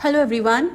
Hello everyone,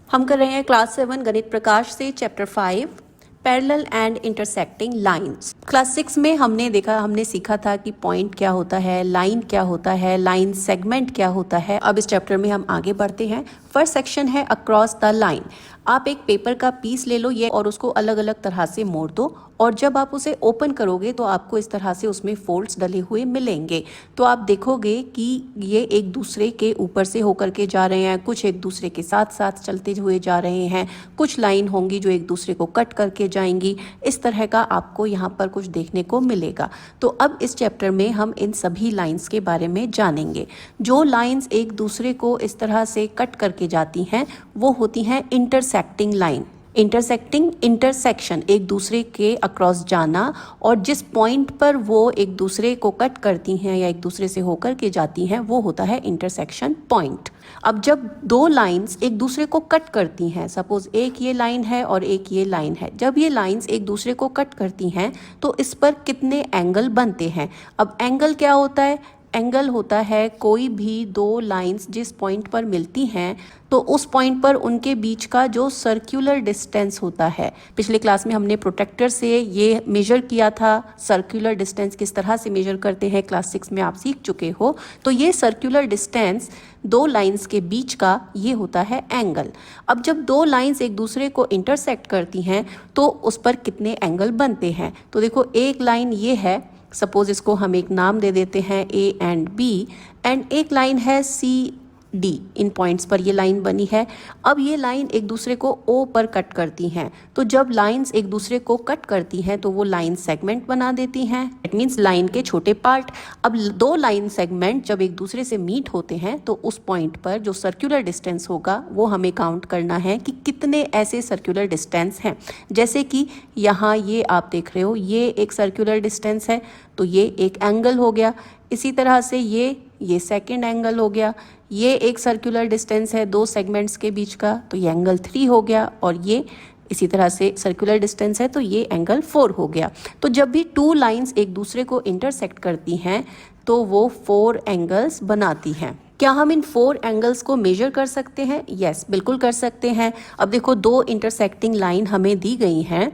हम कर रहे हैं क्लास 7 गणित प्रकाश से chapter 5 parallel and intersecting lines. Class 6 में हमने सीखा था कि पॉइंट क्या होता है, लाइन क्या होता है, लाइन सेगमेंट क्या होता है। अब इस चैप्टर में हम आगे बढ़ते हैं। फर्स्ट सेक्शन है अक्रॉस द लाइन। आप एक पेपर का पीस ले लो ये और उसको अलग अलग तरह से मोड़ दो, और जब आप उसे ओपन करोगे तो आपको इस तरह से उसमें फोल्ड्स डले हुए मिलेंगे। तो आप देखोगे कि ये एक दूसरे के ऊपर से होकर के जा रहे हैं, कुछ एक दूसरे के साथ साथ चलते हुए जा रहे हैं, कुछ लाइन होंगी जो एक दूसरे को कट करके जाएंगी। इस तरह का आपको यहाँ पर कुछ देखने को मिलेगा। तो अब इस चैप्टर में हम इन सभी लाइंस के बारे में जानेंगे। जो लाइंस एक दूसरे को इस तरह से कट करके जाती हैं वो होती हैं इंटरसेक्टिंग लाइन। इंटरसेक्टिंग, इंटरसेक्शन, एक दूसरे के अक्रॉस जाना, और जिस पॉइंट पर वो एक दूसरे को कट करती हैं या एक दूसरे से होकर के जाती हैं वो होता है इंटरसेक्शन पॉइंट। अब जब दो लाइंस एक दूसरे को कट करती हैं, सपोज एक ये लाइन है और एक ये लाइन है, जब ये लाइंस एक दूसरे को कट करती हैं तो इस पर कितने एंगल बनते हैं। अब एंगल क्या होता है? एंगल होता है कोई भी दो लाइंस जिस पॉइंट पर मिलती हैं तो उस पॉइंट पर उनके बीच का जो सर्कुलर डिस्टेंस होता है। पिछले क्लास में हमने प्रोट्रैक्टर से ये मेजर किया था, सर्कुलर डिस्टेंस किस तरह से मेजर करते हैं, क्लास 6 में आप सीख चुके हो। तो ये सर्कुलर डिस्टेंस दो लाइंस के बीच का ये होता है एंगल। अब जब दो लाइंस एक दूसरे को इंटरसेक्ट करती हैं तो उस पर कितने एंगल बनते हैं। तो देखो, एक लाइन ये है, सपोज इसको हम एक नाम दे देते हैं ए एंड बी, एंड एक लाइन है सी डी। इन पॉइंट्स पर ये लाइन बनी है। अब ये लाइन एक दूसरे को ओ पर कट करती हैं, तो जब लाइंस एक दूसरे को कट करती हैं तो वो लाइन सेगमेंट बना देती हैं। इट मीन्स लाइन के छोटे पार्ट। अब दो लाइन सेगमेंट जब एक दूसरे से मीट होते हैं तो उस पॉइंट पर जो सर्कुलर डिस्टेंस होगा वो हमें काउंट करना है कि कितने ऐसे सर्कुलर डिस्टेंस हैं। जैसे कि यहाँ ये आप देख रहे हो, ये एक सर्कुलर डिस्टेंस है तो ये एक एंगल हो गया। इसी तरह से ये सेकंड एंगल हो गया। ये एक सर्कुलर डिस्टेंस है दो सेगमेंट्स के बीच का, तो ये एंगल 3 हो गया। और ये इसी तरह से सर्कुलर डिस्टेंस है तो ये एंगल 4 हो गया। तो जब भी टू लाइंस एक दूसरे को इंटरसेक्ट करती हैं तो वो 4 एंगल्स बनाती हैं। क्या हम इन 4 एंगल्स को मेजर कर सकते हैं? यस, बिल्कुल कर सकते हैं। अब देखो, दो इंटरसेक्टिंग लाइन हमें दी गई हैं।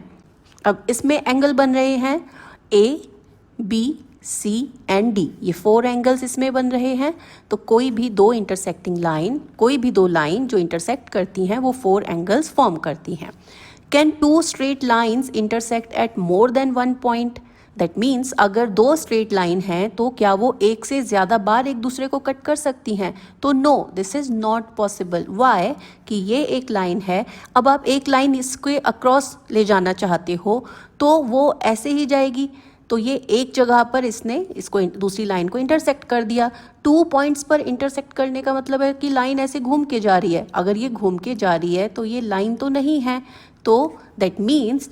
अब इसमें एंगल बन रहे हैं ए, बी, सी एंड डी। ये 4 एंगल्स इसमें बन रहे हैं। तो कोई भी दो इंटरसेक्टिंग लाइन, कोई भी दो लाइन जो इंटरसेक्ट करती हैं वो 4 एंगल्स फॉर्म करती हैं। Can 2 straight lines intersect at more than 1 point? That means अगर दो स्ट्रेट लाइन हैं तो क्या वो एक से ज़्यादा बार एक दूसरे को कट कर सकती हैं? तो no, this is not possible. Why? कि ये एक लाइन है, अब आप एक लाइन इसके अक्रॉस ले जाना चाहते हो तो वो ऐसे ही जाएगी। तो ये एक जगह पर इसने इसको दूसरी लाइन को इंटरसेक्ट कर दिया। 2 पॉइंट्स पर इंटरसेक्ट करने का मतलब है कि लाइन ऐसे घूम के जा रही है। अगर ये घूम के जा रही है तो ये लाइन तो नहीं है। तो दैट मीन्स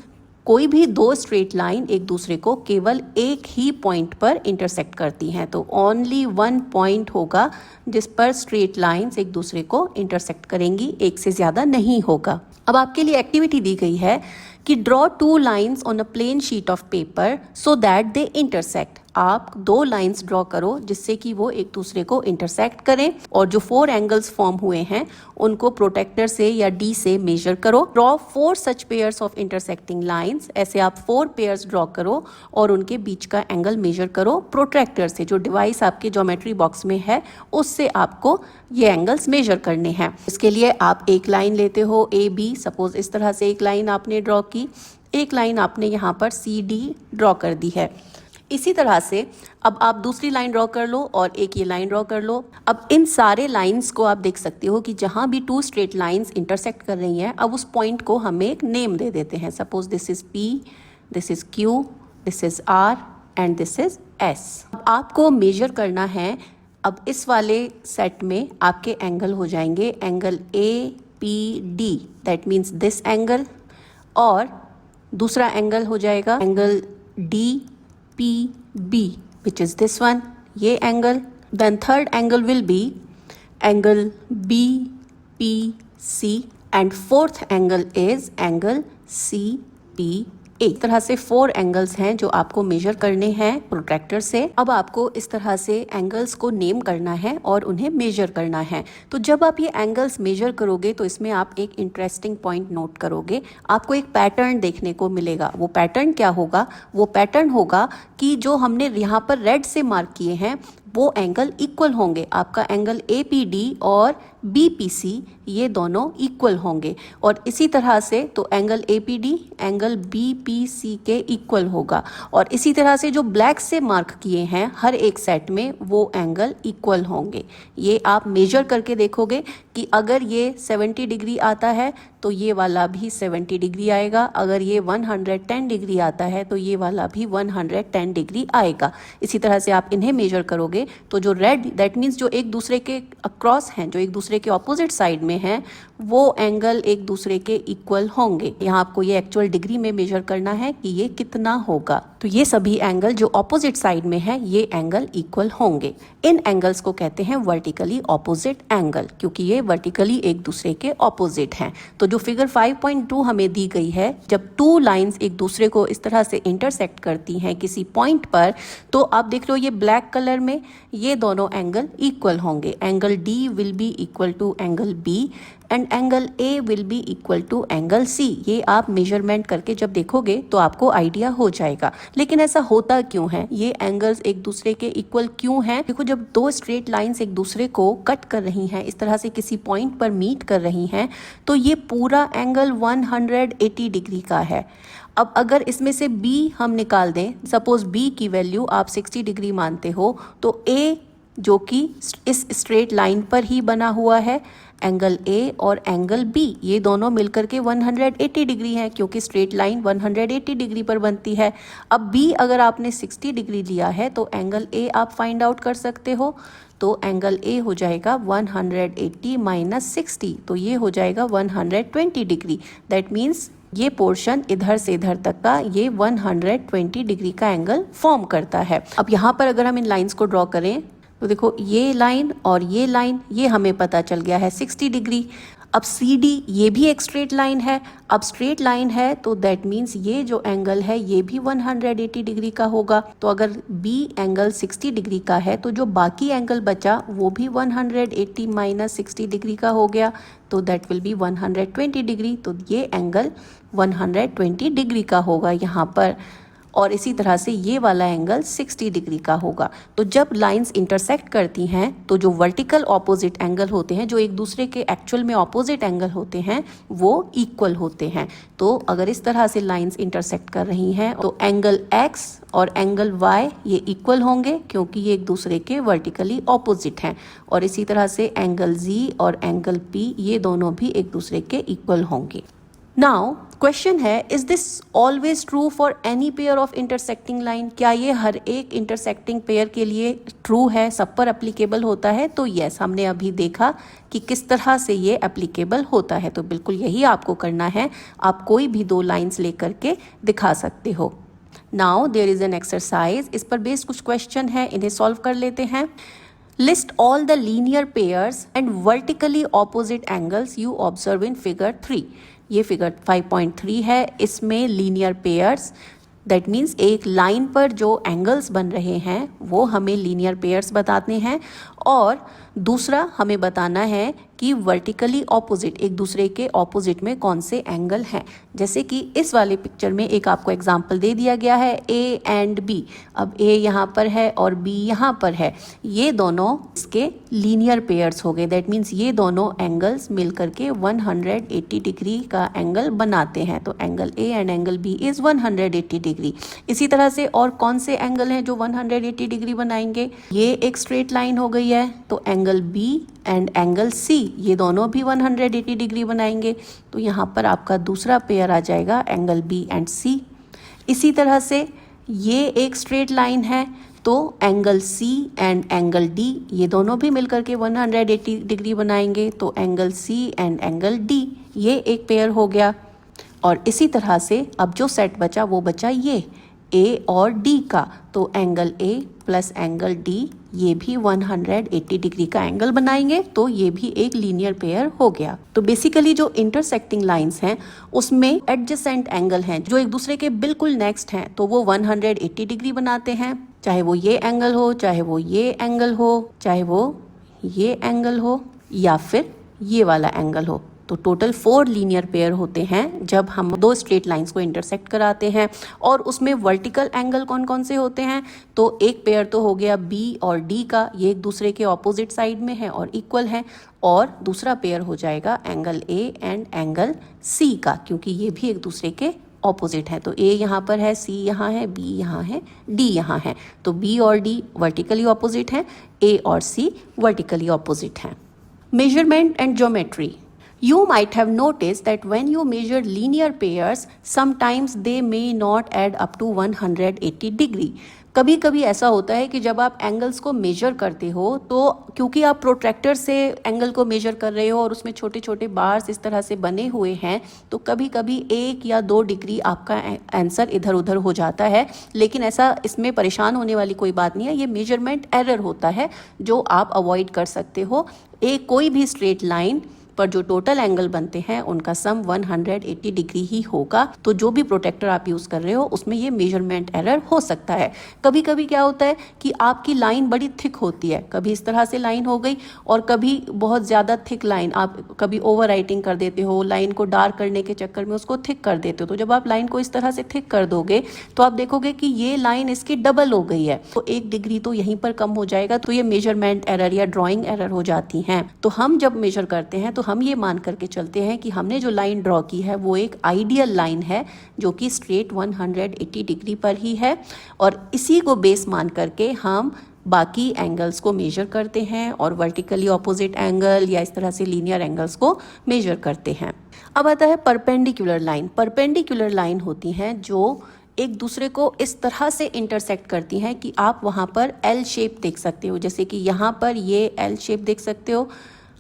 कोई भी दो स्ट्रेट लाइन एक दूसरे को केवल एक ही पॉइंट पर इंटरसेक्ट करती हैं। तो ओनली 1 पॉइंट होगा जिस पर स्ट्रेट लाइंस एक दूसरे को इंटरसेक्ट करेंगी, एक से ज़्यादा नहीं होगा। अब आपके लिए एक्टिविटी दी गई है कि draw 2 lines on a plane sheet of paper so that they intersect. आप 2 लाइन्स ड्रॉ करो जिससे कि वो एक दूसरे को इंटरसेक्ट करें, और जो 4 एंगल्स फॉर्म हुए हैं उनको प्रोटेक्टर से या डी से मेजर करो। Draw 4 such pairs of intersecting lines. ऐसे आप 4 पेयर्स ड्रॉ करो और उनके बीच का एंगल मेजर करो प्रोट्रैक्टर से। जो डिवाइस आपके ज्योमेट्री बॉक्स में है उससे आपको ये एंगल्स मेजर करने हैं। इसके लिए आप एक लाइन लेते हो ए बी, सपोज इस तरह से एक लाइन आपने ड्रॉ की, एक लाइन आपने यहाँ पर सी डी ड्रॉ कर दी है। इसी तरह से अब आप दूसरी लाइन ड्रॉ कर लो और एक ये लाइन ड्रॉ कर लो। अब इन सारे लाइंस को आप देख सकते हो कि जहाँ भी 2 स्ट्रेट लाइंस इंटरसेक्ट कर रही हैं, अब उस पॉइंट को हम एक नेम दे देते हैं। Suppose this is P, this is Q, this is R and this is S। आपको मेजर करना है। अब इस वाले सेट में आपके एंगल हो जाएंगे angle APD, that means this angle, और दूसरा एंगल हो जाएगा angle DPB, which is this one, ये angle. Then third angle will be angle BPC and fourth angle is angle CPD. एक तरह से 4 एंगल्स हैं जो आपको मेजर करने हैं प्रोट्रैक्टर से। अब आपको इस तरह से एंगल्स को नेम करना है और उन्हें मेजर करना है। तो जब आप ये एंगल्स मेजर करोगे तो इसमें आप एक इंटरेस्टिंग पॉइंट नोट करोगे, आपको एक पैटर्न देखने को मिलेगा। वो पैटर्न क्या होगा? वो पैटर्न होगा कि जो हमने यहाँ पर रेड से मार्क किए हैं वो एंगल इक्वल होंगे। आपका एंगल APD और BPC ये दोनों इक्वल होंगे, और इसी तरह से तो एंगल APD एंगल BPC के इक्वल होगा, और इसी तरह से जो ब्लैक से मार्क किए हैं हर एक सेट में वो एंगल इक्वल होंगे। ये आप मेजर करके देखोगे कि अगर ये 70 डिग्री आता है तो ये वाला भी 70 डिग्री आएगा, अगर ये 110 डिग्री आता है तो ये वाला भी 110 डिग्री आएगा। इसी तरह से आप इन्हें मेजर करोगे तो जो रेड दैट मीन्स जो एक दूसरे के अक्रॉस हैं, जो एक दूसरे के ऑपोजिट साइड में हैं, वो एंगल एक दूसरे के इक्वल होंगे। यहाँ आपको ये एक्चुअल डिग्री में मेजर करना है कि ये कितना होगा। तो ये सभी एंगल जो ऑपोजिट साइड में है ये एंगल इक्वल होंगे। इन एंगल्स को कहते हैं वर्टिकली ऑपोजिट एंगल, क्योंकि ये वर्टिकली एक दूसरे के ऑपोजिट हैं। तो जो फिगर 5.2 हमें दी गई है, जब 2 लाइंस एक दूसरे को इस तरह से इंटरसेक्ट करती हैं किसी पॉइंट पर, तो आप देख लो ये ब्लैक कलर में ये दोनों एंगल इक्वल होंगे। Angle D will be equal to angle B and angle A will be equal to angle C। ये आप मेजरमेंट करके जब देखोगे तो आपको आइडिया हो जाएगा। लेकिन ऐसा होता क्यों है? ये एंगल्स एक दूसरे के इक्वल क्यों हैं? देखो, जब 2 स्ट्रेट लाइंस एक दूसरे को कट कर रही हैं, इस तरह से किसी पॉइंट पर मीट कर रही हैं, तो ये पूरा एंगल 180 डिग्री का है। अब अगर इसमें से B हम निकाल दें, सपोज B की वैल्यू आप 60 डिग्री मानते हो, तो A जो कि इस स्ट्रेट लाइन पर ही बना हुआ है, एंगल A और एंगल B ये दोनों मिलकर के 180 डिग्री हैं, क्योंकि स्ट्रेट लाइन 180 डिग्री पर बनती है। अब B अगर आपने 60 डिग्री लिया है तो एंगल A आप फाइंड आउट कर सकते हो। तो एंगल A हो जाएगा 180 माइनस 60, तो ये हो जाएगा 120 डिग्री। दैट मीन्स ये पोर्शन इधर से इधर तक का ये 120 डिग्री का एंगल फॉर्म करता है। अब यहाँ पर अगर हम इन लाइंस को ड्रॉ करें तो देखो, ये लाइन और ये लाइन ये हमें पता चल गया है 60 डिग्री। अब CD ये भी एक स्ट्रेट लाइन है। अब स्ट्रेट लाइन है तो दैट मीन्स ये जो एंगल है ये भी 180 डिग्री का होगा। तो अगर B एंगल 60 डिग्री का है तो जो बाकी एंगल बचा वो भी 180 माइनस 60 डिग्री का हो गया, तो दैट विल बी 120 डिग्री। तो ये एंगल 120 डिग्री का होगा यहाँ पर, और इसी तरह से ये वाला एंगल 60 डिग्री का होगा। तो जब लाइंस इंटरसेक्ट करती हैं तो जो वर्टिकल ऑपोजिट एंगल होते हैं, जो एक दूसरे के एक्चुअल में ऑपोजिट एंगल होते हैं, वो इक्वल होते हैं। तो अगर इस तरह से लाइंस इंटरसेक्ट कर रही हैं तो एंगल X और एंगल Y ये इक्वल होंगे, क्योंकि ये एक दूसरे के वर्टिकली ऑपोजिट हैं। और इसी तरह से एंगल Z और एंगल P ये दोनों भी एक दूसरे के इक्वल होंगे। नाउ क्वेश्चन है, is this always true for any pair of intersecting line? क्या ये हर एक इंटरसेक्टिंग पेयर के लिए ट्रू है, सब पर एप्लीकेबल होता है? तो यस, हमने अभी देखा कि किस तरह से ये एप्लीकेबल होता है। तो बिल्कुल यही आपको करना है, आप कोई भी 2 लाइंस लेकर के दिखा सकते हो। Now there is an exercise, इस पर बेस्ड कुछ क्वेश्चन है, इन्हें सॉल्व कर लेते हैं। List all the linear pairs and vertically opposite angles you observe in figure 3. ये फिगर 5.3 है, इसमें लीनियर पेयर्स दैट मीन्स एक लाइन पर जो एंगल्स बन रहे हैं वो हमें लीनियर पेयर्स बताते हैं, और दूसरा हमें बताना है कि वर्टिकली ऑपोजिट एक दूसरे के ऑपोजिट में कौन से एंगल हैं। जैसे कि इस वाले पिक्चर में एक आपको एग्जांपल दे दिया गया है A एंड B। अब A यहाँ पर है और B यहाँ पर है, ये दोनों इसके लीनियर पेयर्स हो गए। दैट मीन्स ये दोनों एंगल्स मिलकर के 180 डिग्री का एंगल बनाते हैं। तो angle A and angle B is 180 degree. इसी तरह से और कौन से एंगल हैं जो 180 डिग्री बनाएंगे? ये एक स्ट्रेट लाइन हो गई है, तो angle B and angle C ये दोनों भी 180 डिग्री बनाएंगे। तो यहाँ पर आपका दूसरा पेयर आ जाएगा एंगल B एंड C। इसी तरह से ये एक स्ट्रेट लाइन है, तो angle C and angle D ये दोनों भी मिलकर के 180 डिग्री बनाएंगे। तो angle C and angle D ये एक पेयर हो गया। और इसी तरह से अब जो सेट बचा वो बचा ये A और D का, तो angle A plus angle D ये भी 180 डिग्री का एंगल बनाएंगे, तो ये भी एक लीनियर पेयर हो गया। तो बेसिकली जो इंटरसेक्टिंग लाइंस हैं उसमें एडजेसेंट एंगल हैं जो एक दूसरे के बिल्कुल नेक्स्ट हैं, तो वो 180 डिग्री बनाते हैं। चाहे वो ये एंगल हो, चाहे वो ये एंगल हो, चाहे वो ये एंगल हो, या फिर ये वाला एंगल हो। तो टोटल 4 लीनियर पेयर होते हैं जब हम दो स्ट्रेट लाइंस को इंटरसेक्ट कराते हैं। और उसमें वर्टिकल एंगल कौन कौन से होते हैं, तो एक पेयर तो हो गया बी और डी का, ये एक दूसरे के ऑपोजिट साइड में है और इक्वल है। और दूसरा पेयर हो जाएगा angle A and angle C का, क्योंकि ये भी एक दूसरे के ऑपोजिट है। तो ए यहाँ पर है, सी यहाँ है, बी यहाँ है, डी यहाँ है। तो बी और डी वर्टिकली ऑपोजिट हैं, ए और सी वर्टिकली ऑपोजिट हैं। Measurement and geometry. You might have noticed that when you measure linear pairs, sometimes they may not add up to 180 degree. कभी कभी ऐसा होता है कि जब आप एंगल्स को मेजर करते हो तो क्योंकि आप प्रोट्रैक्टर से एंगल को मेजर कर रहे हो और उसमें छोटे छोटे बार्स इस तरह से बने हुए हैं, तो कभी कभी 1 या 2 डिग्री आपका आंसर इधर उधर हो जाता है। लेकिन ऐसा इसमें परेशान होने वाली कोई बात नहीं है, ये मेजरमेंट एरर होता है जो आप अवॉइड कर सकते हो। एक कोई भी स्ट्रेट लाइन पर जो टोटल एंगल बनते हैं उनका सम 180 डिग्री ही होगा। तो जो भी प्रोटेक्टर आप यूज़ कर रहे हो उसमें ये मेजरमेंट एरर हो सकता है। कभी कभी क्या होता है कि आपकी लाइन बड़ी थिक होती है, कभी इस तरह से लाइन हो गई और कभी बहुत ज़्यादा थिक लाइन, आप कभी ओवर राइटिंग कर देते हो, लाइन को डार्क करने के चक्कर में उसको थिक कर देते हो। तो जब आप लाइन को इस तरह से थिक कर दोगे तो आप देखोगे कि ये लाइन इसकी डबल हो गई है, तो 1 डिग्री तो यहीं पर कम हो जाएगा। तो ये मेजरमेंट एरर या ड्रॉइंग एरर हो जाती हैं। तो हम जब मेजर करते हैं तो हम ये मान करके चलते हैं कि हमने जो लाइन ड्रॉ की है वो एक आइडियल लाइन है जो कि स्ट्रेट 180 डिग्री पर ही है, और इसी को बेस मान करके हम बाकी एंगल्स को मेजर करते हैं और वर्टिकली ऑपोजिट एंगल या इस तरह से लीनियर एंगल्स को मेजर करते हैं। अब आता है परपेंडिकुलर लाइन। परपेंडिकुलर लाइन होती हैं जो एक दूसरे को इस तरह से इंटरसेक्ट करती हैं कि आप वहाँ पर एल शेप देख सकते हो। जैसे कि यहाँ पर ये एल शेप देख सकते हो,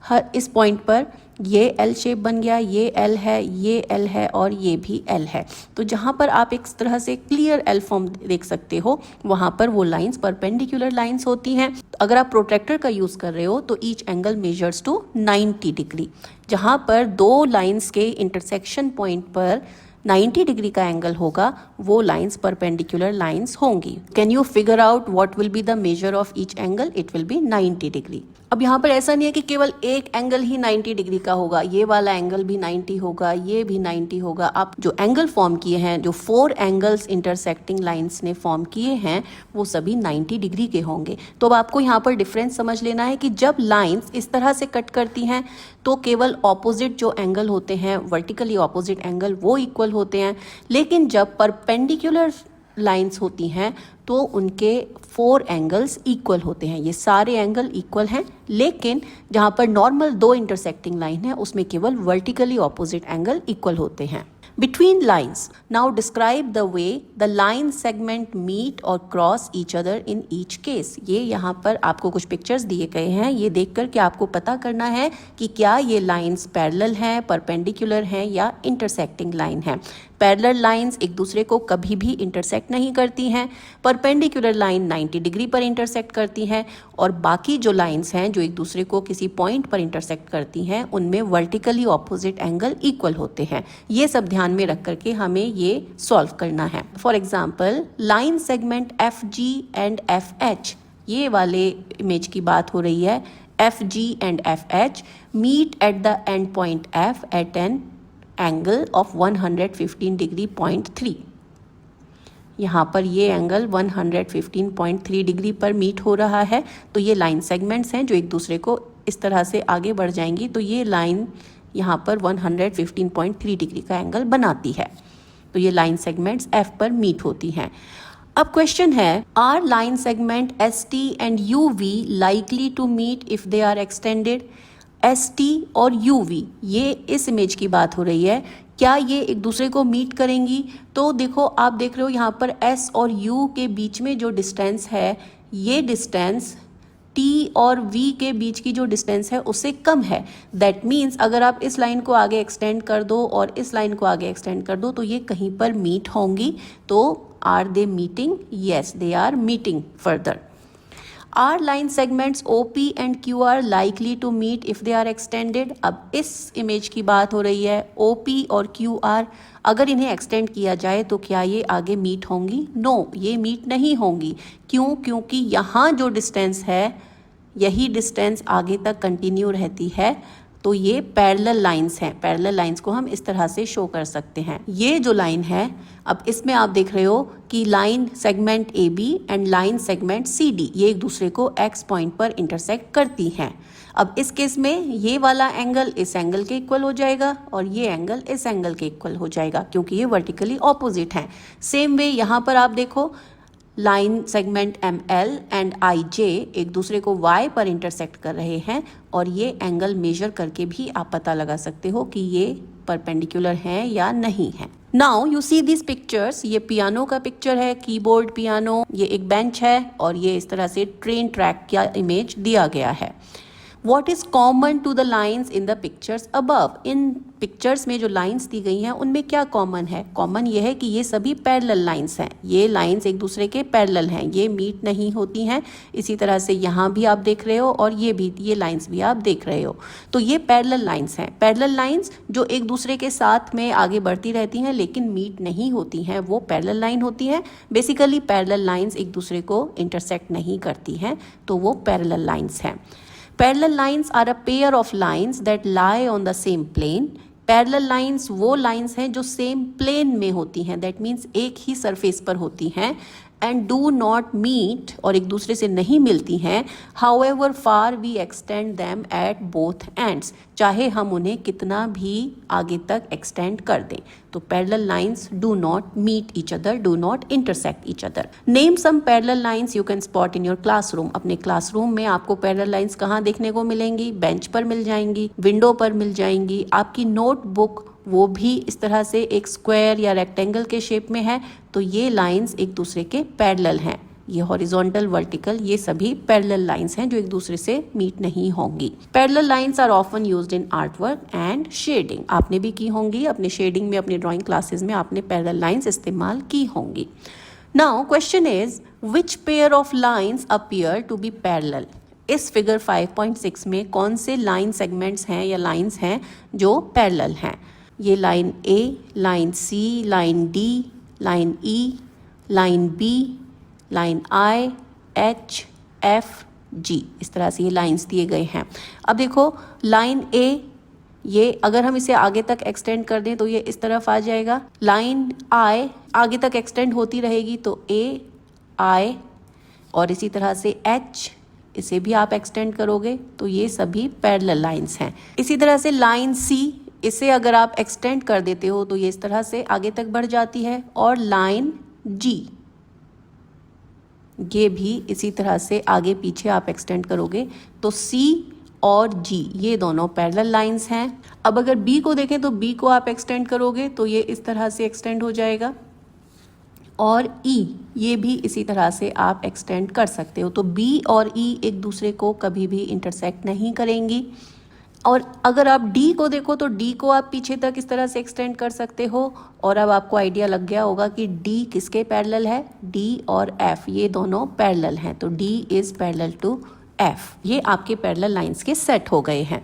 हर इस पॉइंट पर ये एल शेप बन गया, ये एल है, ये एल है और ये भी एल है। तो जहाँ पर आप एक तरह से क्लियर एल फॉर्म देख सकते हो वहाँ पर वो लाइंस परपेंडिकुलर लाइंस होती हैं। अगर आप प्रोट्रैक्टर का यूज़ कर रहे हो तो each angle measures to 90 degree. जहाँ पर 2 लाइंस के इंटरसेक्शन पॉइंट पर 90 डिग्री का एंगल होगा वो लाइंस परपेंडिकुलर लाइंस होंगी। Can you figure out what will be the measure of each angle? It will be 90 degree. अब यहाँ पर ऐसा नहीं है कि केवल एक एंगल ही 90 डिग्री का होगा, ये वाला एंगल भी 90 होगा, ये भी 90 होगा। आप जो एंगल फॉर्म किए हैं, जो 4 एंगल्स इंटरसेक्टिंग लाइंस ने फॉर्म किए हैं वो सभी 90 डिग्री के होंगे। तो अब आपको यहाँ पर डिफरेंस समझ लेना है कि जब लाइंस इस तरह से कट करती हैं तो केवल ऑपोजिट जो एंगल होते हैं, वर्टिकली ऑपोजिट एंगल, वो इक्वल होते हैं। लेकिन जब परपेंडिकुलर लाइंस होती हैं तो उनके 4 एंगल्स इक्वल होते हैं। ये सारे एंगल इक्वल हैं, लेकिन जहाँ पर नॉर्मल 2 इंटरसेक्टिंग लाइन है उसमें केवल वर्टिकली ऑपोजिट एंगल इक्वल होते हैं। Between lines. Now describe the way the line segment meet or cross each other in each case. ये यहाँ पर आपको कुछ पिक्चर्स दिए गए हैं, ये देखकर कि आपको पता करना है कि क्या ये लाइंस पैरेलल हैं, परपेंडिकुलर हैं या इंटरसेक्टिंग लाइन है। पैरेलल लाइंस एक दूसरे को कभी भी इंटरसेक्ट नहीं करती हैं, परपेंडिकुलर लाइन 90 डिग्री पर इंटरसेक्ट करती हैं, और बाकी जो लाइंस हैं जो एक दूसरे को किसी पॉइंट पर इंटरसेक्ट करती हैं उनमें वर्टिकली ऑपोजिट एंगल इक्वल होते हैं। ये सब ध्यान में रख करके हमें ये सॉल्व करना है। For example, line segment F G and F H, ये वाले इमेज की बात हो रही है। F G and F H meet at the end point F at an angle of 115 degree 0.3। यहाँ पर ये एंगल 115.3 डिग्री पर मीट हो रहा है। तो ये लाइन सेगमेंट्स हैं जो एक दूसरे को इस तरह से आगे बढ़ जाएंगी। तो ये लाइन यहाँ पर 115.3 डिग्री का एंगल बनाती है। तो ये लाइन सेगमेंट्स एफ पर मीट होती हैं। अब क्वेश्चन है, are line segment S T and U V likely to meet if they are extended? S T और यू वी, ये इस इमेज की बात हो रही है, क्या ये एक दूसरे को मीट करेंगी? तो देखो, आप देख रहे हो यहाँ पर एस और यू के बीच में जो डिस्टेंस है, ये डिस्टेंस टी और वी के बीच की जो डिस्टेंस है उससे कम है। दैट मीन्स अगर आप इस लाइन को आगे एक्सटेंड कर दो और इस लाइन को आगे एक्सटेंड कर दो तो ये कहीं पर मीट होंगी। तो are they meeting? Yes, they are meeting further. Are line segments OP and QR likely to meet if they are extended. अब इस इमेज की बात हो रही है, OP और QR अगर इन्हें एक्सटेंड किया जाए तो क्या ये आगे मीट होंगी? नो, ये मीट नहीं होंगी। क्यों? क्योंकि यहाँ जो डिस्टेंस है यही डिस्टेंस आगे तक कंटिन्यू रहती है, तो ये पैरेलल लाइंस हैं। पैरेलल लाइंस को हम इस तरह से शो कर सकते हैं। ये जो लाइन है, अब इसमें आप देख रहे हो कि line segment AB and line segment CD ये एक दूसरे को X पॉइंट पर इंटरसेक्ट करती हैं। अब इस केस में ये वाला एंगल इस एंगल के इक्वल हो जाएगा और ये एंगल इस एंगल के इक्वल हो जाएगा, क्योंकि ये वर्टिकली ऑपोजिट हैं। सेम वे यहाँ पर आप देखो, line segment ML and IJ एक दूसरे को Y पर इंटरसेक्ट कर रहे हैं और ये एंगल मेजर करके भी आप पता लगा सकते हो कि ये परपेंडिकुलर हैं या नहीं है। Now you see this pictures, ये पियानो का पिक्चर है, कीबोर्ड पियानो, ये एक बेंच है और ये इस तरह से ट्रेन ट्रैक का इमेज दिया गया है। What is common to the lines in the pictures above? In pictures में जो लाइंस दी गई हैं उनमें क्या कॉमन है? कॉमन ये है कि ये सभी पैरेलल लाइंस हैं। ये लाइंस एक दूसरे के पैरेलल हैं, ये मीट नहीं होती हैं। इसी तरह से यहाँ भी आप देख रहे हो और ये लाइंस भी आप देख रहे हो। तो ये पैरेलल लाइंस हैं। पैरेलल लाइंस जो एक दूसरे के साथ में आगे बढ़ती रहती हैं लेकिन मीट नहीं होती हैं, वो पैरेलल लाइन होती हैं। बेसिकली पैरेलल लाइंस एक दूसरे को इंटरसेक्ट नहीं करती हैं, तो वो पैरेलल लाइंस हैं। Parallel lines are a pair of lines that lie on the same plane. Parallel lines वो lines हैं जो same plane में होती हैं, that means एक ही surface पर होती हैं, and do not meet और एक दूसरे से नहीं मिलती हैं, however far we extend them at both ends, चाहे हम उन्हें कितना भी आगे तक extend कर दें। तो parallel lines do not meet each other, do not intersect each other. Name some parallel lines you can spot in your classroom. अपने क्लासरूम में आपको parallel lines कहाँ देखने को मिलेंगी? बेंच पर मिल जाएंगी, विंडो पर मिल जाएंगी, आपकी नोटबुक वो भी इस तरह से एक स्क्वायर या रेक्टेंगल के शेप में है, तो ये लाइंस एक दूसरे के पैरेलल हैं। ये हॉरिजॉन्टल, वर्टिकल, ये सभी पैरेलल लाइंस हैं जो एक दूसरे से मीट नहीं होंगी। Parallel lines are often used in art work and shading. आपने भी की होंगी अपने शेडिंग में, अपने ड्राइंग क्लासेस में आपने पैरेलल लाइंस इस्तेमाल की होंगी। Now question is which pair of lines appear to be parallel? इस फिगर 5.6 में कौन से लाइन सेगमेंट्स हैं या लाइंस हैं जो पैरेलल हैं? ये line A, line C, line D, line E, line B, line I, H, F, G, इस तरह से ये लाइंस दिए गए हैं। अब देखो लाइन A, ये अगर हम इसे आगे तक एक्सटेंड कर दें तो ये इस तरफ आ जाएगा। लाइन I आगे तक एक्सटेंड होती रहेगी तो A, I, और इसी तरह से H, इसे भी आप एक्सटेंड करोगे तो ये सभी पैरेलल लाइंस हैं। इसी तरह से लाइन C, इसे अगर आप एक्सटेंड कर देते हो तो ये इस तरह से आगे तक बढ़ जाती है। और लाइन G, ये भी इसी तरह से आगे पीछे आप एक्सटेंड करोगे तो C और G ये दोनों पैरेलल लाइंस हैं। अब अगर B को देखें तो B को आप एक्सटेंड करोगे तो ये इस तरह से एक्सटेंड हो जाएगा। और E, ये भी इसी तरह से आप एक्सटेंड कर सकते हो। तो B और E एक दूसरे को कभी भी इंटरसेक्ट नहीं करेंगी। और अगर आप D को देखो तो D को आप पीछे तक इस तरह से एक्सटेंड कर सकते हो। और अब आपको आइडिया लग गया होगा कि D किसके पैरेलल है? D और F ये दोनों पैरेलल हैं, तो D is parallel to F। ये आपके पैरेलल लाइंस के सेट हो गए हैं।